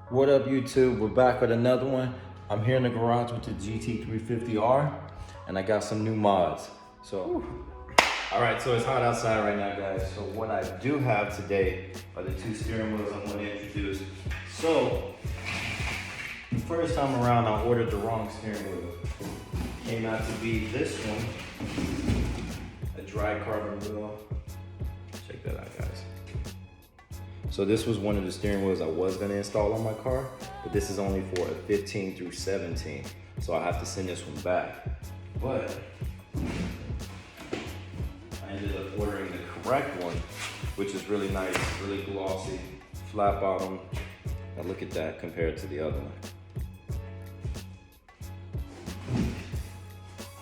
What up, YouTube? We're back with another one. I'm here in the garage with the Gt350R, and I got some new mods. So, all right, so it's hot outside right now, guys. So what I do have today are the two steering wheels I'm going to introduce. So, the first time around, I ordered the wrong steering wheel. Came out to be this one, a dry carbon wheel. Check that out, guys. So this was one of the steering wheels I was gonna install on my car, but this is only for a 15 through 17. So I have to send this one back. But I ended up ordering the correct one, which is really nice, really glossy, flat bottom. Now look at that compared to the other one.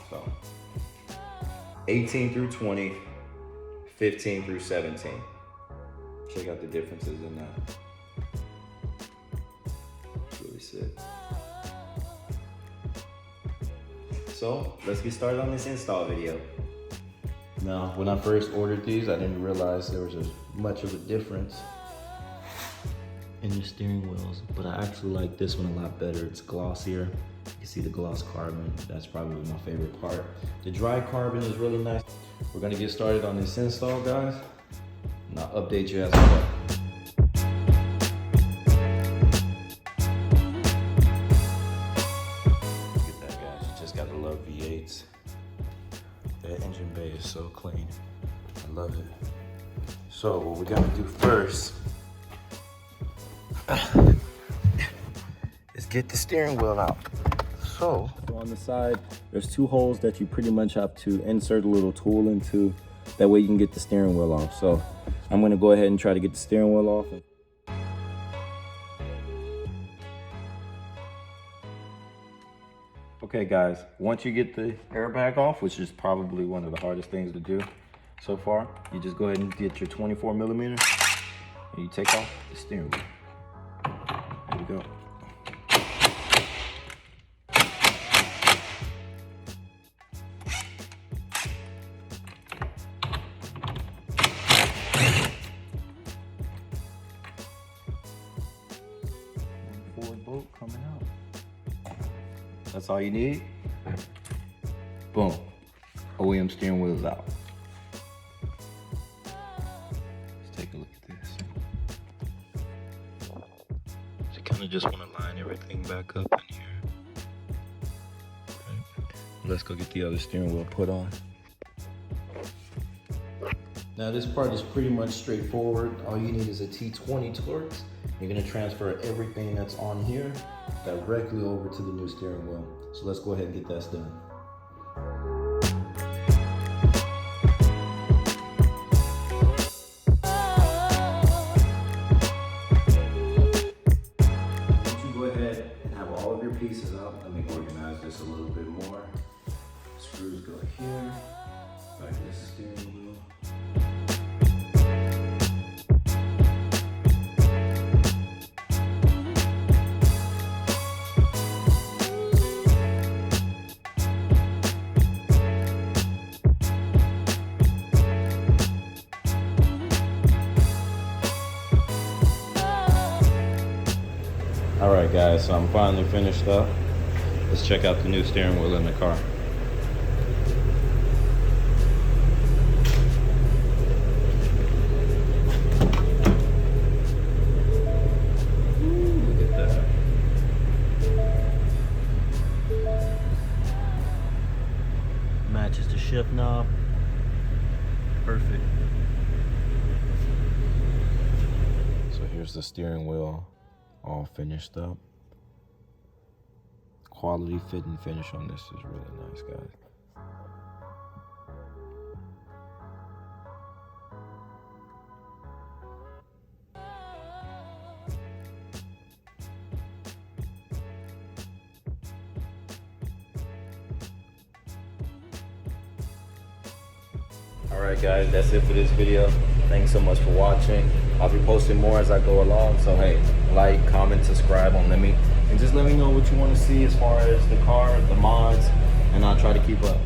So 18 through 20, 15 through 17. Check out the differences in that. It's really sick. So let's get started on this install video. Now, when I first ordered these, I didn't realize there was as much of a difference in the steering wheels, but I actually like this one a lot better. It's glossier. You can see the gloss carbon. That's probably my favorite part. The dry carbon is really nice. We're gonna get started on this install, guys. And I'll update you as I go. Look at that, guys. You just gotta love V8s. That engine bay is so clean. I love it. So what we gotta do first is get the steering wheel out. So on the side, there's two holes that you pretty much have to insert a little tool into. That way you can get the steering wheel off. So I'm gonna go ahead and try to get the steering wheel off. Okay guys, once you get the airbag off, which is probably one of the hardest things to do so far, you just go ahead and get your 24mm and you take off the steering wheel. There we go. Forward bolt coming out. That's all you need. Boom. OEM steering wheel's out. Let's take a look at this. So kind of just want to line everything back up in here. Okay. Let's go get the other steering wheel put on. Now this part is pretty much straightforward. All you need is a T20 Torx. You're gonna transfer everything that's on here directly over to the new steering wheel. So let's go ahead and get that done. Once you go ahead and have all of your pieces out, let me organize this a little bit more. Screws go here, back to the steering wheel. All right, guys, so I'm finally finished up. Let's check out the new steering wheel in the car. Ooh, look at that. Matches the shift knob. Perfect. So here's the steering wheel. All finished up. Quality fit and finish on this is really nice, guys. All right, guys, that's it for this video. Thanks so much for watching. I'll be posting more as I go along. So hey, like, comment, subscribe and just let me know what you want to see as far as the car, the mods, and I'll try to keep up.